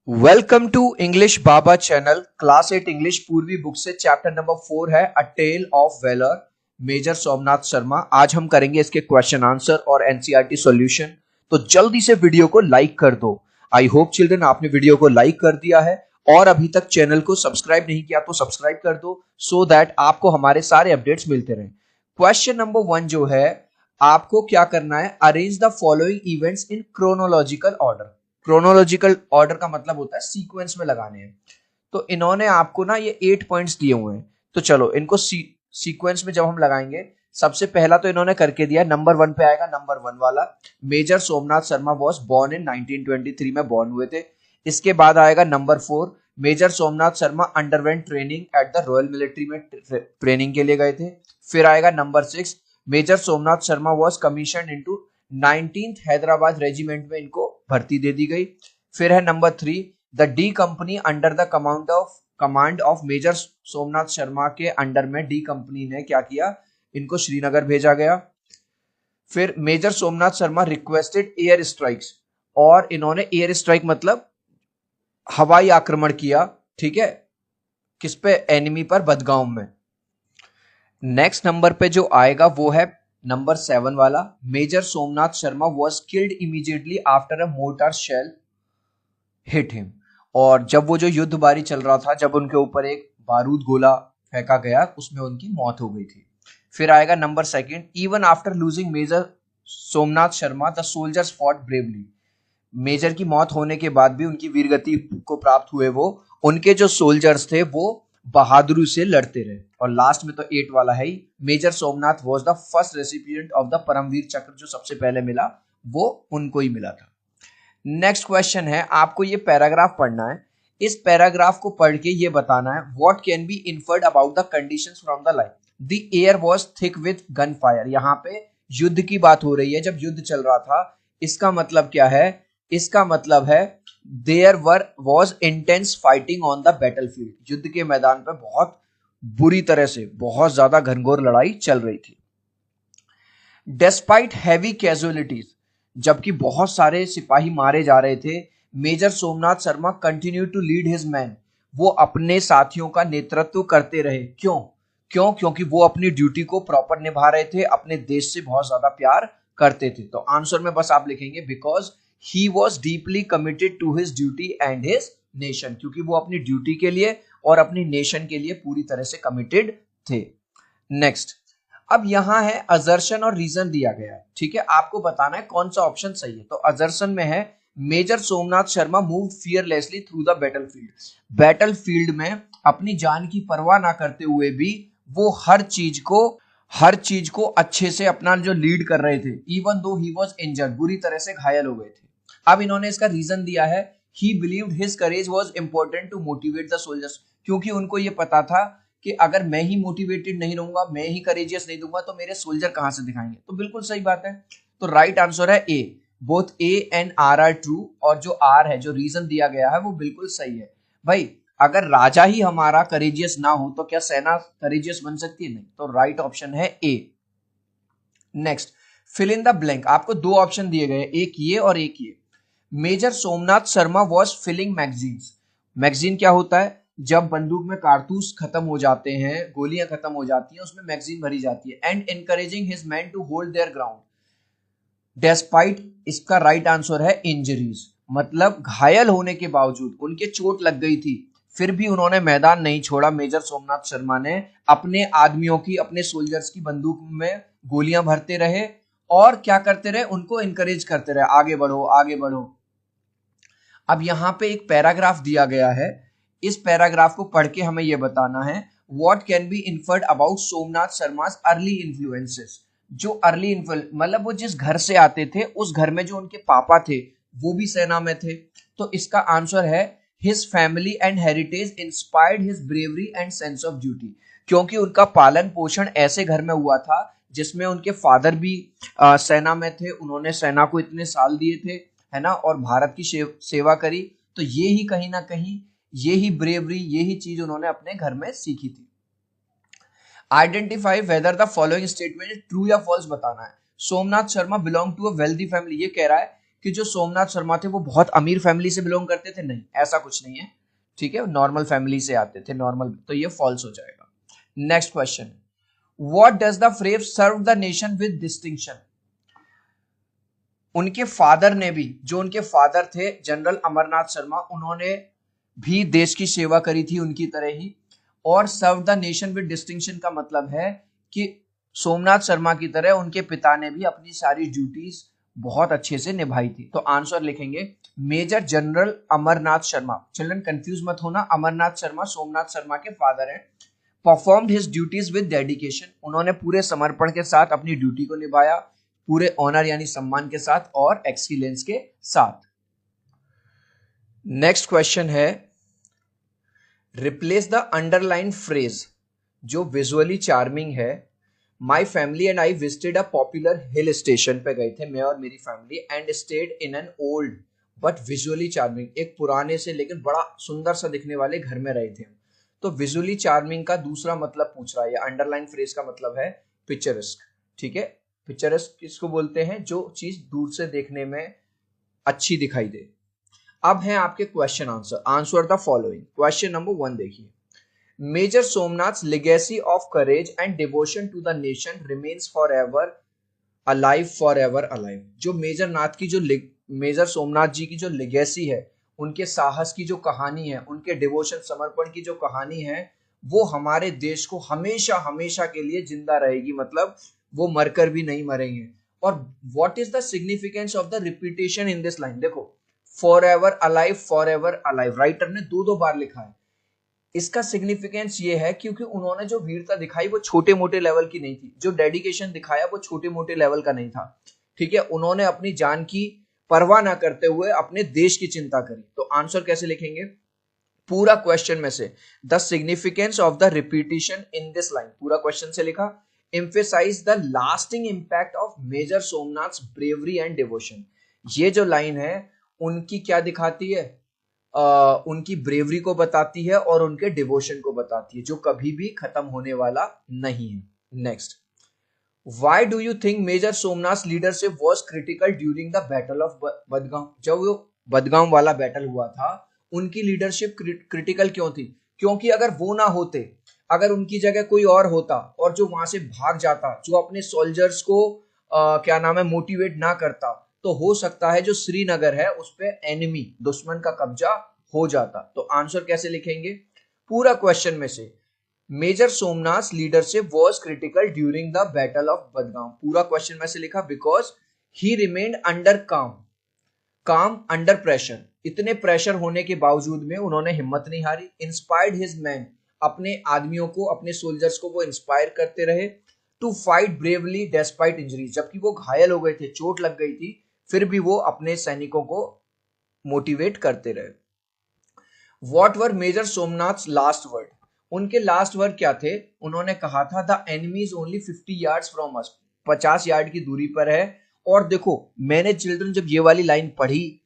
Welcome to English Baba channel. Class 8 English Poorvi book से chapter number 4 है a tale of valour, major Somnath Sharma. आज हम करेंगे इसके क्वेश्चन आंसर और एनसीईआरटी सॉल्यूशन। तो जल्दी से वीडियो को लाइक कर दो। आई होप चिल्ड्रन आपने वीडियो को लाइक कर दिया है और अभी तक चैनल को सब्सक्राइब नहीं किया तो सब्सक्राइब कर दो सो दैट आपको हमारे सारे अपडेट्स मिलते रहें। क्वेश्चन नंबर 1 जो है, आपको क्या करना है, arrange the following events in chronological order. Chronological order का मतलब होता है सीक्वेंस में लगाने हैं। तो इन्होंने आपको ना ये 8 पॉइंट्स दिए हुए हैं। तो चलो इनको सीक्वेंस में जब हम लगाएंगे, सबसे पहला तो इन्होंने करके दिया, नंबर 1 पे आएगा नंबर 1 वाला, major Somnath Sharma was born in 1923 में बॉर्न हुए थे। इसके बाद आएगा number 4, major Somnath Sharma underwent training at the royal military में ट्रेनिंग के लिए गए थे। फिर आएगा number 6, major Somnath Sharma was commission into 19th Hyderabad regiment में इनको भर्ती दे दी गई। फिर है number 3, the D company under the command of major Somnath Sharma के अंडर में डी कंपनी ने क्या किया, इनको श्रीनगर भेजा गया। फिर major Somnath Sharma requested air strikes, और इन्होंने एयर स्ट्राइक मतलब हवाई आक्रमण किया, ठीक है, किस पे, एनिमी पर, बदगांव में। नेक्स्ट नंबर पे जो आएगा वो है नंबर 7 वाला, major Somnath Sharma was killed immediately after a mortar shell hit him. और जब वो जो युद्ध बारी चल रहा था, जब उनके ऊपर एक बारूद गोला फेंका गया, उसमें उनकी मौत हो गई थी। फिर आएगा number 2, even after losing major Somnath Sharma the soldiers fought bravely. Major की मौत होने के बाद भी उनकी वीरगति को प्राप्त हुए वो, उनके जो सोल्जर्स थे वो बहादुरी से लड़ते रहे। और लास्ट में तो 8 वाला है ही, major Somnath was the first recipient of the Param Vir Chakra, जो सबसे पहले मिला वो उनको ही मिला था। नेक्स्ट क्वेश्चन है, आपको ये पैराग्राफ पढ़ना है। इस पैराग्राफ को पढ़ के ये बताना है, what can be inferred about the conditions from the line. The air was thick with gun fire. यहाँ पे युद्ध की बात हो रही है, जब युद्ध चल रहा था। इसका मतलब क्या है, इसका मतलब है there was intense fighting on the battlefield. युद्ध के मैदान पर बहुत बुरी तरह से, बहुत ज्यादा घनघोर लड़ाई चल रही थी। डेस्पाइट हैवी कैजुअलिटीज, जबकि बहुत सारे सिपाही मारे जा रहे थे, major Somnath Sharma continue to lead his man. वो अपने साथियों का नेतृत्व करते रहे। क्योंकि वो अपनी ड्यूटी को प्रॉपर निभा रहे थे, अपने देश से बहुत ज्यादा प्यार करते थे। तो आंसर में बस आप लिखेंगे because he was deeply committed to his duty and his nation, क्योंकि वो अपनी ड्यूटी के लिए और अपनी नेशन के लिए पूरी तरह से कमिटेड थे। नेक्स्ट, अब यहां है अजर्शन और रीजन दिया गया है, ठीक है, आपको बताना है कौन सा ऑप्शन सही है। तो अजर्शन में है, major Somnath Sharma move fearlessly through the battlefield. Battlefield में अपनी जान की परवाह ना करते हुए भी वो हर चीज को अच्छे से अपना जो लीड कर रहे थे, even though he was injured, बुरी तरह से घायल हो गए थे। अब इन्होंने इसका रीजन दिया है, he believed his courage was important to motivate the soldiers. क्योंकि उनको ये पता था कि अगर मैं ही मोटिवेटेड नहीं रहूंगा, मैं ही करेजियस नहीं दूंगा, तो मेरे सोल्जर कहां से दिखाएंगे। तो बिल्कुल सही बात है। तो राइट आंसर है A, both A and R are true. और जो आर है, जो रीजन दिया गया है, वो बिल्कुल सही है। भाई अगर राजा ही हमारा करेजियस ना हो तो क्या सेना करेजियस बन सकती है? नहीं। तो राइट ऑप्शन है A. Next, fill in the blank. आपको दो ऑप्शन दिए गए, एक ये और एक ये। Major Somnath Sharma was filling magazines. Magazine क्या होता है? जब बंदूक में कारतूस खत्म हो जाते हैं, गोलियां खत्म हो जाती हैं, उसमें मैगजीन भरी जाती है। And encouraging his men to hold their ground despite, इसका राइट आंसर है इंजरीज। मतलब घायल होने के बावजूद, उनके चोट लग गई थी, फिर भी उन्होंने मैदान नहीं छोड़ा। मेजर सोमनाथ शर्मा ने अपने आदमियों की, अपने सोल्जर्स की बंदूक में गोलियां भरते रहे और क्या करते रहे, उनको इनकरेज करते रहे, आगे बढ़ो आगे बढ़ो। अब यहां पे एक पैराग्राफ दिया गया है, इस पैराग्राफ को पढ़ के हमें यह बताना है, what can be inferred about Somnath Sharma's early influences. जो अर्ली इन्फ्लुएंस मतलब वो जिस घर से आते थे, उस घर में जो उनके पापा थे वो भी सेना में थे। तो इसका आंसर है, his family and heritage inspired his bravery and sense of duty. क्योंकि उनका पालन पोषण ऐसे घर में हुआ था जिसमें उनके फादर भी सेना में थे, उन्होंने सेना को इतने साल दिए थे, है ना, और भारत की सेवा करी। तो ये ही कहीं ना कहीं, ये ही ब्रेवरी, ये ही चीज उन्होंने अपने घर में सीखी थी। Identify whether the following statement true या फॉल्स बताना है। Somnath Sharma belong to a wealthy family, ये कह रहा है कि जो सोमनाथ शर्मा थे वो बहुत अमीर फैमिली से बिलोंग करते थे? नहीं, ऐसा कुछ नहीं है। ठीक है, नॉर्मल फैमिली से आते थे, नॉर्मल, तो ये फॉल्स हो जाएगा। Next question, what does the phrase serve the nation with distinction? उनके फादर ने भी, जो उनके फादर थे जनरल अमरनाथ शर्मा, उन्होंने भी देश की सेवा करी थी उनकी तरह ही। और serve the nation with distinction का मतलब है कि सोमनाथ शर्मा की तरह उनके पिता ने भी अपनी सारी ड्यूटीज बहुत अच्छे से निभाई थी। तो आंसर लिखेंगे major general Amarnath Sharma. Children confuse मत होना, अमरनाथ शर्मा सोमनाथ शर्मा के फादर हैं। Performed his duties with dedication, उन्होंने पूरे समर्पण के साथ अपनी ड्यूटी को निभाया, पूरे ऑनर यानी सम्मान के साथ और एक्सीलेंस के साथ। नेक्स्ट क्वेश्चन है, रिप्लेस द अंडरलाइन फ्रेज जो विजुअली चार्मिंग है। My family and I visited a popular hill station पे गए थे मैं और मेरी family, and stayed in an old but visually charming, एक पुराने से लेकिन बड़ा सुंदर सा दिखने वाले घर में रहे थे। तो विजुअली चार्मिंग का दूसरा मतलब पूछ रहा है, अंडरलाइन फ्रेज का मतलब है पिक्चरस्क। ठीक है, पिक्चरस्क किसको बोलते हैं? जो चीज दूर से देखने में अच्छी दिखाई दे। अब है आपके question answer, answer the following. Question number 1 देखिए, major Somnath's legacy of courage and devotion to the nation remains forever alive, forever alive. जो मेजर सोमनाथ जी की जो लेगेसी है, उनके साहस की जो कहानी है, उनके डिवोशन समर्पण की जो कहानी है, वो हमारे देश को हमेशा हमेशा के लिए जिंदा रहेगी, मतलब वो मरकर भी नहीं मरेंगे। और what is the significance of the repetition in this line? देखो, फॉर एवर अलाइव राइटर ने दो दो बार लिखा है। इसका सिग्निफिकेंस ये है क्योंकि उन्होंने जो वीरता दिखाई वो छोटे मोटे लेवल की नहीं थी, जो डेडिकेशन दिखाया वो छोटे मोटे लेवल का नहीं था। ठीक है, उन्होंने अपनी जान की परवाह ना करते हुए अपने देश की चिंता करी। तो आंसर कैसे लिखेंगे? पूरा क्वेश्चन में से the significance of the repetition in this line, पूरा क्वेश्चन से लिखा, emphasise the lasting impact of major Somnath's bravery and devotion. ये जो लाइन है उनकी क्या दिखाती है? उनकी ब्रेवरी को बताती है और उनके डिवोशन को बताती है, जो कभी भी खत्म होने वाला नहीं है। Next, why do you think major Somnath leadership was critical during the battle of Badgam? जब वो बदगांव वाला बैटल हुआ था, उनकी लीडरशिप क्रिटिकल क्यों थी? क्योंकि अगर वो ना होते, अगर उनकी जगह कोई और होता और जो वहां से भाग जाता, जो अपने सोल्जर्स को क्या नाम है मोटिवेट ना करता, तो हो सकता है जो श्रीनगर है उस पे एनिमी दुश्मन का कब्जा हो जाता। तो आंसर कैसे लिखेंगे? पूरा क्वेश्चन में से major Somnath leadership was critical during the battle of Badgam, पूरा क्वेश्चन में से लिखा because he remained under calm under pressure. इतने प्रेशर होने के बावजूद में उन्होंने हिम्मत नहीं हारी। इंस्पायर्ड हिज मैन, अपने आदमियों को, अपने सोल्जर्स को वो इंस्पायर करते रहे। To fight bravely despite injuries, जबकि वो घायल हो गए थे, चोट लग गई थी, फिर भी वो अपने सैनिकों को मोटिवेट करते रहे। What were major Somnath's last word? उनके लास्ट वर्ड क्या थे? उन्होंने कहा था the enemy is only 50 yards from us, 50 yard की दूरी पर है। और देखो, मैंने चिल्ड्रन जब ये वाली लाइन पढ़ी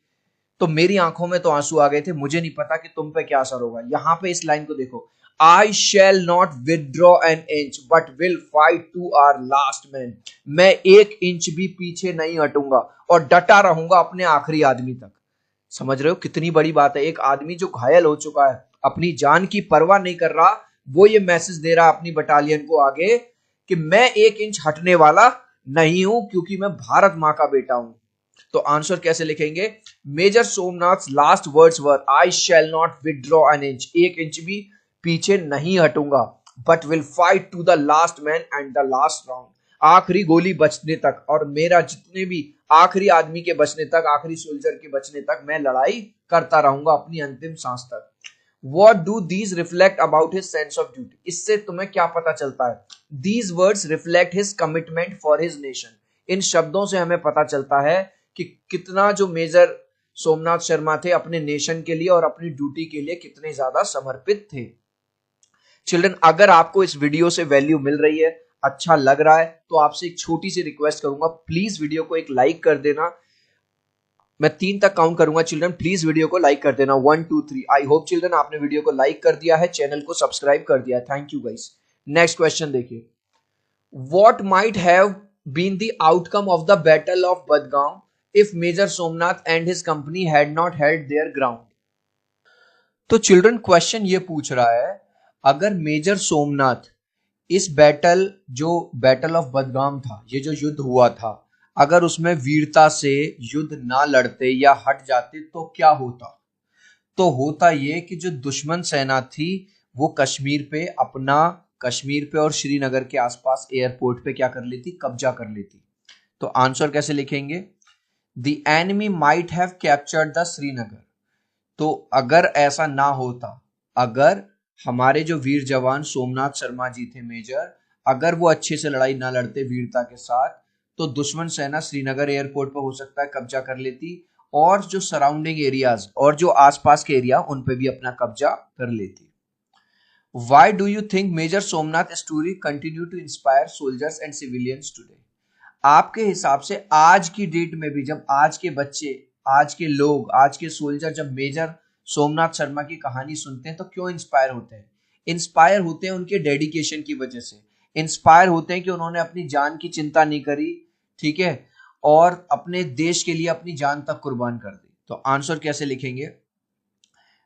तो मेरी आंखों में तो आंसू आ गए थे। मुझे नहीं पता कि तुम पे क्या असर होगा। यहां पे इस लाइन को देखो, I shall not withdraw an inch but will fight to our last man. मैं 1 इंच भी पीछे नहीं हटूंगा और डटा रहूंगा अपने आखिरी आदमी तक। समझ रहे हो कितनी बड़ी बात है? एक आदमी जो घायल हो चुका है, अपनी जान की परवाह नहीं कर रहा, वो ये मैसेज दे रहा अपनी बटालियन को आगे कि मैं 1 इंच हटने वाला नहीं हूं, क्योंकि मैं भारत मां का बेटा हूं। तो आंसर कैसे लिखेंगे? Major Somnath last words were I shall not withdraw an inch, 1 inch भी पीछे नहीं हटूंगा, but will fight to the last man and the last round, आखिरी गोली बचने तक, और मेरा जितने भी आखिरी आदमी के बचने तक, आखिरी सोल्जर के बचने तक मैं लड़ाई करता रहूंगा अपनी अंतिम सांस तक। What do these reflect about his sense of duty? इससे तुम्हें क्या पता चलता है? These words reflect his commitment for his nation. इन शब्दों से हमें पता चलता है कि कितना जो मेजर सोमनाथ शर्मा थे अपने नेशन के लिए और अपनी ड्यूटी के लिए कितने ज्यादा समर्पित थे। चिल्ड्रन, अगर आपको इस वीडियो से वैल्यू मिल रही है, अच्छा लग रहा है, तो आपसे एक छोटी सी रिक्वेस्ट करूंगा, प्लीज वीडियो को एक लाइक कर देना। मैं 3 तक काउंट करूंगा चिल्ड्रन, प्लीज वीडियो को लाइक कर देना। 1 2 3। आई होप चिल्ड्रन आपने वीडियो को लाइक कर दिया है, चैनल को सब्सक्राइब कर दिया है। Thank you guys. Next question देखिए, what might have been the outcome of the battle of Badgam if Major Somnath and his company had not held their ground? तो चिल्ड्रन क्वेश्चन ये पूछ रहा है, अगर मेजर सोमनाथ इस बैटल, जो बैटल ऑफ बदगाम था, ये जो युद्ध हुआ था, अगर उसमें वीरता से युद्ध ना लड़ते या हट जाते तो क्या होता? तो होता ये कि जो दुश्मन सेना थी वो कश्मीर पे और श्रीनगर के आसपास एयरपोर्ट पे क्या कर लेती? कब्जा कर लेती। तो आंसर कैसे लिखेंगे? The enemy might have captured the Srinagar. तो अगर ऐसा ना होता, अगर हमारे जो वीर जवान सोमनाथ शर्मा जी थे मेजर, अगर वो अच्छे से लड़ाई ना लड़ते वीरता के साथ, तो दुश्मन सेना श्रीनगर एयरपोर्ट पर हो सकता है कब्जा कर लेती और जो सराउंडिंग एरियाज और जो आसपास के एरिया उन पे भी अपना कब्जा कर लेती। Why do you think Major Somnath story continue to inspire soldiers and civilians today? आपके हिसाब से आज की डेट में भी जब आज के बच्चे, आज के लोग, आज के सोल्जर जब मेजर सोमनाथ शर्मा की कहानी सुनते हैं तो क्यों इंस्पायर होते हैं? इंस्पायर होते हैं उनके डेडिकेशन की वजह से, इंस्पायर होते हैं कि उन्होंने अपनी जान की चिंता नहीं करी, ठीक है, और अपने देश के लिए अपनी जान तक कुर्बान कर दी। तो आंसर कैसे लिखेंगे?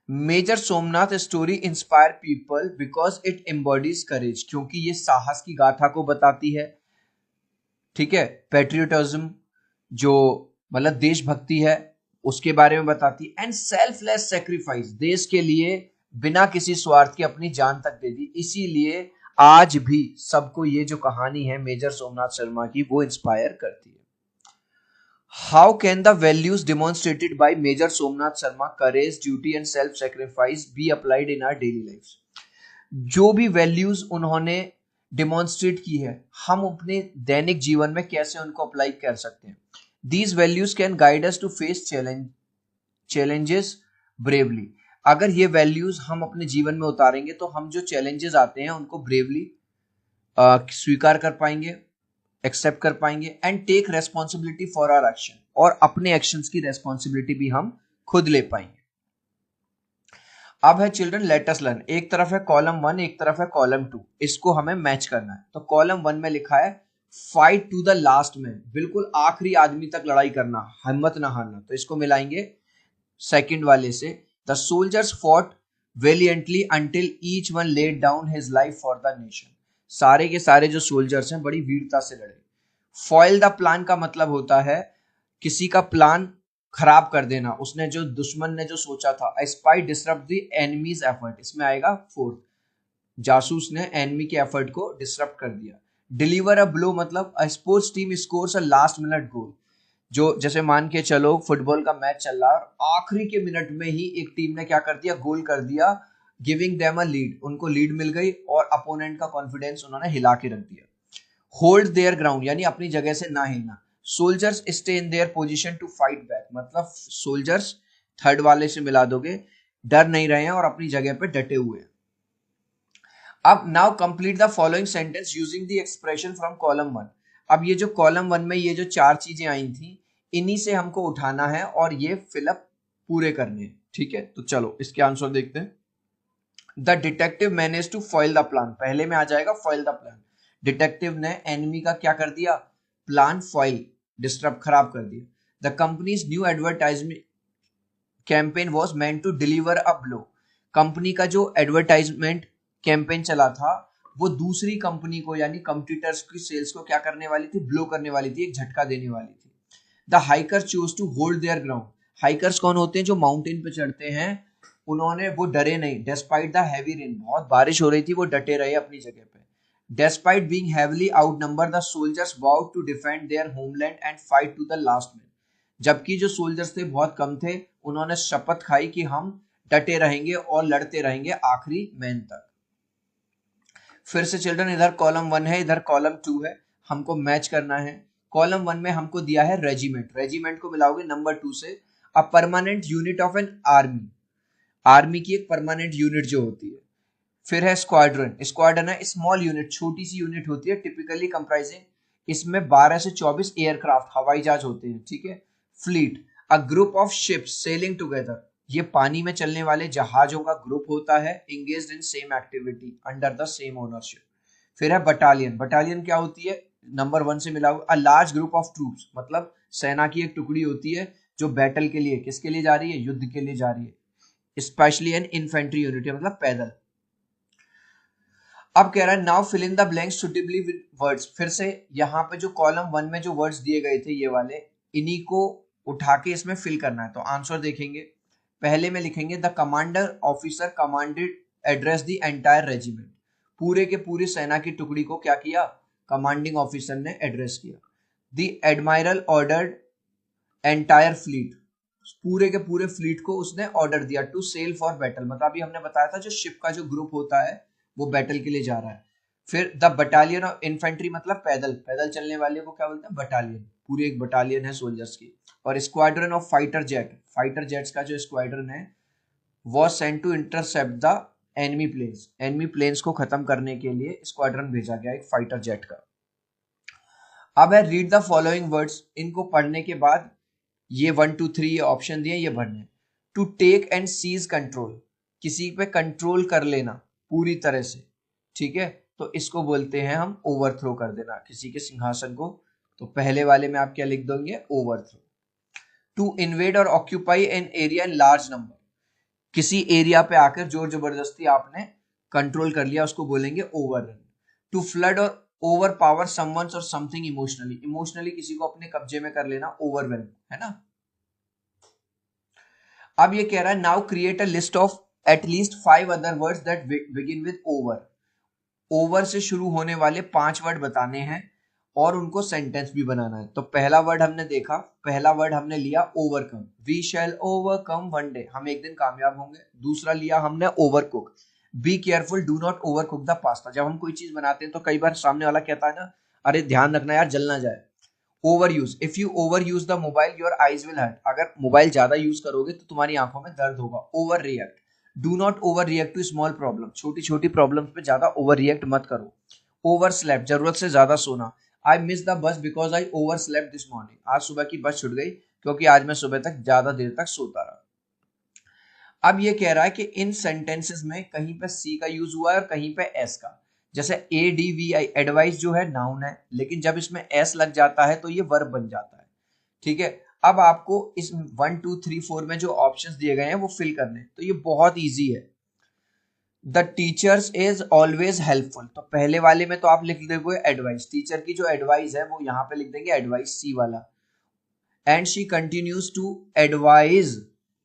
Major Somnath story inspire people because it embodies courage, क्योंकि ये साहस की गाथा को बताती है, ठीक है, पेट्रियोटिज्म, जो मतलब देशभक्ति है उसके बारे में बताती है, एंड सेल्फलेस सेक्रीफाइस, देश के लिए बिना किसी स्वार्थ के अपनी जान तक दे दी। इसीलिए आज भी सबको ये जो कहानी है मेजर सोमनाथ शर्मा की वो इंस्पायर करती है। How can the values demonstrated by major Somnath Sharma, courage, duty and self sacrifice, be applied in our daily life? जो भी वैल्यूज उन्होंने डिमॉन्स्ट्रेट की है, हम अपने दैनिक जीवन में कैसे उनको अप्लाई कर सकते हैं? These values can guide us to face challenges bravely. अगर ये वैल्यूज हम अपने जीवन में उतारेंगे तो हम जो चैलेंजेस आते हैं उनको ब्रेवली स्वीकार कर पाएंगे, एक्सेप्ट कर पाएंगे, and take responsibility for our action, और अपने एक्शंस की रेस्पॉन्सिबिलिटी भी हम खुद ले पाएंगे। अब है चिल्ड्रन लेट अस लर्न, एक तरफ है कॉलम 1, एक तरफ है कॉलम 2, इसको हमें मैच करना है। तो कॉलम 1 में लिखा है fight to the last man, बिल्कुल आखिरी आदमी तक लड़ाई करना, हिम्मत ना हारना। तो इसको मिलाएंगे सेकंड वाले से, the soldiers fought valiantly until each one laid down his life for the nation. सारे के सारे जो सोल्जर्स हैं बड़ी वीरता से लड़े। फॉइल द प्लान का मतलब होता है किसी का प्लान खराब कर देना, उसने जो दुश्मन ने जो सोचा था। Spy disrupt the enemies effort, इसमें आएगा फोर्थ, जासूस ने एनिमी के एफर्ट को डिसरप्ट कर दिया। डिलीवर अ ब्लो मतलब a sports team scores a last minute goal, जो जैसे मान के चलो फुटबॉल का मैच चल रहा है और आखिरी के मिनट में ही एक टीम ने क्या कर दिया? गोल कर दिया, गिविंग देम अ लीड, उनको लीड मिल गई और अपोनेंट का कॉन्फिडेंस उन्होंने हिला के रख दिया। होल्ड देयर ग्राउंड यानी अपनी जगह से ना हिलना। Soldiers stay in their position to fight back, मतलब सोल्जर्स थर्ड वाले से मिला दोगे, डर नहीं रहे हैं और अपनी जगह पे डटे हुए हैं। अब now complete the following sentence using the expression from column 1। अब ये जो कॉलम 1 में ये जो चार चीजें आई थी, इन्हीं से हमको उठाना है और ये फिलअप पूरे करने हैं, ठीक है। तो चलो इसके आंसर देखते हैं। The detective manage to foil the plan, पहले में आ जाएगा फॉइल द प्लान। डिटेक्टिव ने एनिमी का क्या कर दिया? प्लान फॉइल, डिस्टर्ब, खराब कर दिया। The company's new advertisement campaign was meant to deliver a blow, company का जो एडवर्टाइजमेंट कैंपेन चला था वो दूसरी कंपनी को यानी कंपटीटर्स की सेल्स को क्या करने वाली थी? ब्लो करने वाली थी, एक झटका देने वाली थी। The hiker choose to hold their ground, hikers कौन होते हैं? जो माउंटेन पे चढ़ते हैं, उन्होंने वो डरे नहीं, डेस्पाइट द हैवी रेन, बहुत बारिश हो रही थी, वो डटे रहे अपनी जगह पे। Despite being heavily outnumber the soldiers vowed to defend their homeland and fight to the last man, जबकि जो सोल्जर्स थे बहुत कम थे, उन्होंने शपथ खाई कि हम डटे रहेंगे और लड़ते रहेंगे आखिरी मैन तक। फिर से चिल्ड्रन इधर कॉलम 1 है, इधर कॉलम 2 है, हमको मैच करना है। कॉलम 1 में हमको दिया है रेजिमेंट, रेजिमेंट को मिलाओगे नंबर 2 से, a permanent unit of an army, army की एक परमानेंट यूनिट जो होती है। फिर है स्क्वाड्रन, स्क्वाड्रन है स्मॉल यूनिट, छोटी सी यूनिट होती है, टिपिकली कंप्राइजिंग, इसमें 12 से 24 एयरक्राफ्ट, हवाई जहाज होते हैं, ठीक है। Fleet, a group of ships selling together, ये पानी में चलने वाले जहाजों का ग्रुप होता है, engaged in same activity under the same ownership. फिर है बटालियन, बटालियन क्या होती है? नंबर 1 से मिला हुआ, a large group of troops, मतलब सेना की एक टुकड़ी होती है जो बैटल के लिए, किसके लिए जा रही है, युद्ध के लिए जा रही है। स्पेशली एन इन्फेंट्री यूनिट मतलब पैदल। अब कह रहा है now fill in the blanks suitably with words. फिर से यहाँ पे जो कॉलम 1 में जो वर्ड्स दिए गए थे ये वाले, इन्हीं को उठा के इसमें फिल करना है। तो आंसर देखेंगे, पहले में लिखेंगे the commander officer commanded address the entire regiment. पूरे के पूरी सेना की टुकड़ी को क्या किया, कमांडिंग ऑफिसर ने एड्रेस किया। The admiral ordered entire fleet, पूरे के पूरे फ्लीट को उसने ऑर्डर दिया टू सेल फॉर बैटल, मतलब अभी हमने बताया था जो शिप का जो ग्रुप होता है वो बैटल के लिए जा रहा है। फिर द बटालियन ऑफ इन्फेंट्री मतलब पैदल, पैदल चलने वाले को क्या बोलते हैं, बटालियन, पूरी एक बटालियन है सोल्जर्स की। और squadron of fighter jet, fighter jets का जो स्क्वाड्रन है was sent to intercept the enemy planes, enemy planes को खत्म करने के लिए स्क्वाड्रन भेजा गया एक फाइटर जेट का। अब है रीड द फॉलोइंग वर्ड्स, इनको पढ़ने के बाद ये 1 2 3 ये ऑप्शन दिए ये भरने। To take and seize control, किसी पे कंट्रोल कर लेना पूरी तरह से, ठीक है, तो इसको बोलते हैं हम ओवरथ्रो कर देना किसी के सिंहासन को। तो पहले वाले में आप क्या लिख दोगे, ओवरथ्रो। टू इन्वेड और occupy an area in large number, किसी एरिया पे आकर जोर जबरदस्ती आपने कंट्रोल कर लिया उसको बोलेंगे ओवररन। टू फ्लड और ओवर पावर समवंस और समथिंग इमोशनली, इमोशनली किसी को अपने कब्जे में कर लेना ओवरवेल्म, है ना। अब ये कह रहा है now create a list of at least 5 other words that begin with over, over से शुरू होने वाले 5 वर्ड बताने हैं और उनको सेंटेंस भी बनाना है। तो पहला वर्ड हमने देखा, पहला वर्ड हमने लिया overcome, we shall overcome one day, हम एक दिन कामयाब होंगे। दूसरा लिया हमने overcook, be careful do not overcook the pasta, जब हम कोई चीज बनाते हैं तो कई बार सामने वाला कहता है ना, अरे ध्यान रखना यार जल ना जाए। Overuse, if you overuse the mobile your eyes will hurt, अगर मोबाइल ज्यादा यूज करोगे तो तुम्हारी आंखों में दर्द होगा। Overreact, do not overreact to small problem, छोटी छोटी प्रॉब्लम्स पे ज्यादा ओवर रिएक्ट मत करो। ओवर स्लेप्ट, जरूरत से ज्यादा सोना, I miss the bus because I over slept this morning, आज सुबह की बस छूट गई क्योंकि आज मैं सुबह तक ज्यादा देर तक सोता रहा। अब ये कह रहा है कि इन सेंटेंसेस में कहीं पे सी का यूज हुआ है और कहीं पे एस का, जैसे ADVI एडवाइस जो है नाउन है, लेकिन जब इसमें एस लग जाता है तो ये वर्ब बन जाता है, ठीक है। अब आपको इस 1 2 3 4 में जो ऑप्शंस दिए गए हैं वो फिल करने, तो ये बहुत इजी है। The teachers is always helpful, तो पहले वाले में तो आप लिख दोगे एडवाइस, टीचर की जो एडवाइस है वो यहाँ पे लिख देंगे एडवाइस, सी वाला। And she continues to advise,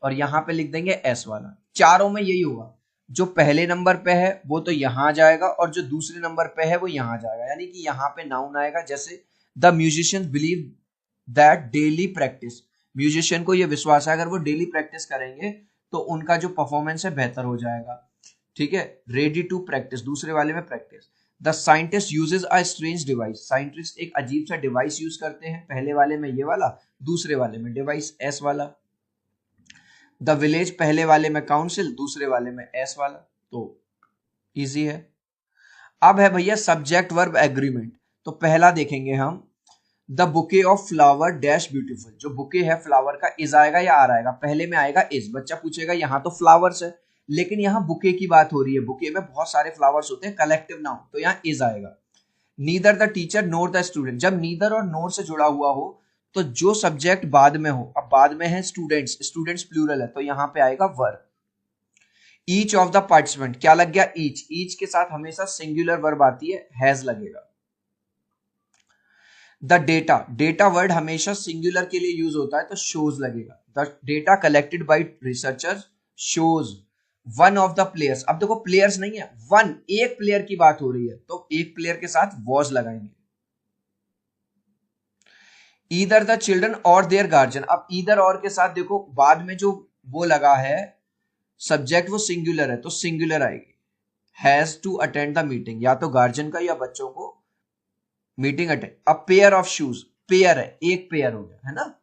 और यहाँ पे लिख देंगे एस वाला। चारों में यही होगा, जो पहले नंबर पे है वो तो यहाँ जाएगा और जो दूसरे नंबर पे है वो यहाँ जाएगा, यानी कि यहाँ पे नाउन आएगा। जैसे the musicians believe that daily practice, musician को ये विश्वास है अगर वो डेली प्रैक्टिस करेंगे तो उनका जो परफॉर्मेंस है बेहतर हो जाएगा, ठीक है। रेडी टू प्रैक्टिस, दूसरे वाले में practice. The scientist uses a strange device, scientist एक अजीब सा डिवाइस यूज करते हैं, पहले वाले में ये वाला, दूसरे वाले में डिवाइस एस वाला। द विलेज, पहले वाले में काउंसिल, दूसरे वाले में एस वाला, तो इजी है। अब है भैया सब्जेक्ट वर्ब एग्रीमेंट, तो पहला देखेंगे हम, the bouquet of flower dash beautiful, जो बुके है फ्लावर का इज आएगा या आर आएगा, पहले में आएगा इज। बच्चा पूछेगा यहाँ तो फ्लावर्स है लेकिन यहाँ बुके की बात हो रही है, बुके में बहुत सारे फ्लावर्स होते हैं, कलेक्टिव नाउन, तो यहाँ इज आएगा। Neither the teacher NOR the student, जब नीदर और नोर से जुड़ा हुआ हो तो जो सब्जेक्ट बाद में हो, अब बाद में है स्टूडेंट्स, स्टूडेंट्स प्लूरल है तो यहाँ पे आएगा verb. Each of the participant, क्या लग गया ईच, ईच के साथ हमेशा सिंगुलर वर्ब आती है, हैज लगेगा। द डेटा, डेटा वर्ड हमेशा सिंगुलर के लिए यूज होता है तो शोज लगेगा। The data collected by researchers shows one of the players, अब देखो प्लेयर्स नहीं है, वन, एक प्लेयर की बात हो रही है तो एक प्लेयर के साथ वॉज लगाएंगे। ईदर द चिल्ड्रन और देयर गार्जियन, अब ईदर और के साथ देखो बाद में जो वो लगा है सब्जेक्ट वो सिंगुलर है तो सिंगुलर आएगी। Has to attend the meeting, या तो गार्जियन का या बच्चों को मीटिंग अटेंड। अब पेयर ऑफ शूज, पेयर है, एक पेयर हो गया है ना,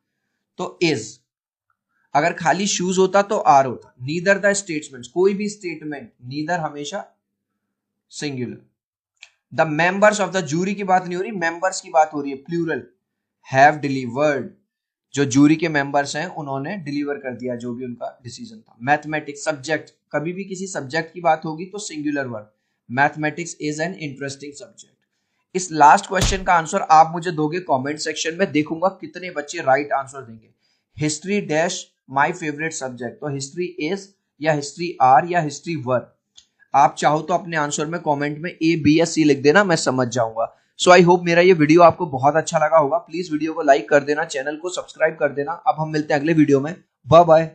तो इज। अगर खाली शूज होता तो आर होता। नीदर द स्टेटमेंट, कोई भी स्टेटमेंट नीदर हमेशा singular. The members of the jury की बात नहीं हो रही, मेंबर्स की बात हो रही है, प्लूरल। हैव डिलीवर्ड, जो जूरी के मेंबर्स हैं उन्होंने डिलीवर कर दिया जो भी उनका डिसीजन था। मैथमेटिक्स सब्जेक्ट, कभी भी किसी सब्जेक्ट की बात होगी तो singular word, mathematics is an interesting subject. इस लास्ट क्वेश्चन का आंसर आप मुझे दोगे कमेंट सेक्शन में, देखूंगा कितने बच्चे राइट आंसर देंगे। History dash my favourite subject, तो हिस्ट्री इज या हिस्ट्री आर या हिस्ट्री वर। आप चाहो तो अपने आंसर में कमेंट में ए बी या सी लिख देना, मैं समझ जाऊंगा। सो आई होप मेरा ये वीडियो आपको बहुत अच्छा लगा होगा। प्लीज वीडियो को लाइक कर देना, चैनल को सब्सक्राइब कर देना। अब हम मिलते हैं अगले वीडियो में। Bye bye.